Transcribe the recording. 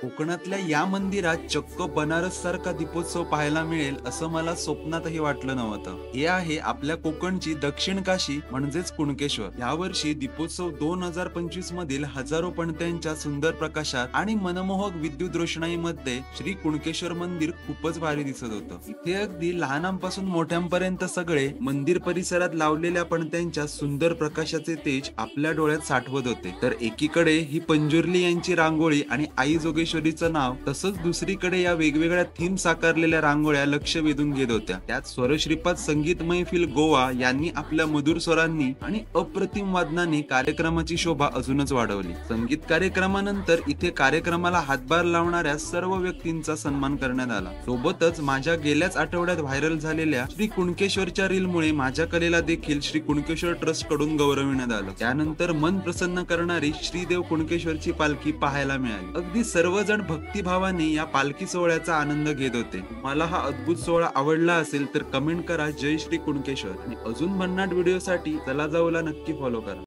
कोकणातल्या या मंदिरात चक्क बनारस सारखा दीपोत्सव पाहायला मिळेल असं मला स्वप्नातही वाटलं नव्हतं। हे आहे आपल्या कोकणची दक्षिण काशी म्हणजेच कुणकेश्वर। यावर्षी दीपोत्सव 2025 मधील हजारो पणत्यांच्या सुंदर प्रकाशात आणि मनमोहक विद्युत रोषणाईमध्ये श्री कुणकेश्वर मंदिर खूपच भारी दिसत होतं। इथे अगदी लहानांपासून मोठ्यांपर्यंत सगळे मंदिर परिसरात लावलेल्या पणत्यांच्या सुंदर प्रकाशाचे तेज आपल्या डोळ्यात साठवत होते। तर एकीकडे ही पंजुर्ली यांची रांगोळी आणि आई जोगेश्वरीचं नाव, तसंच दुसरीकडे या वेगवेगळ्या थीम साकारलेल्या रांगोळ्या लक्ष वेधून घेत होत्या। त्यात स्वरश्रीपाद संगीत मैफिल गोवा यांनी आपल्या मधुर स्वरांनी आणि अप्रतिम वादनाने कार्यक्रमाची शोभा अजूनच वाढवली। संगीत कार्यक्रमानंतर इथे कार्यक्रमाला हातभार लावणाऱ्या सर्व व्यक्तींचा सन्मान करण्यात आला। सोबतच माझ्या गेल्याच आठवड्यात व्हायरल झालेल्या श्री कुणकेश्वरच्या रीलमुळे माझ्या कलेला देखील श्री कुणकेश्वर ट्रस्ट कडून गौरविण्यात आलं। त्यानंतर मन प्रसन्न करणारी श्रीदेव कुणकेश्वरची पालखी पाहायला मिळाली। अगदी सर्वजण भक्तिभावाने या पालखी सोहळ्याचा आनंद घेत होते। मला हा अद्भुत सोहळा आवडला असेल तर कमेंट करा जय श्री कुणकेश्वर, आणि अजून भन्नाट व्हिडिओसाठी चला जाऊला नक्की फॉलो करा।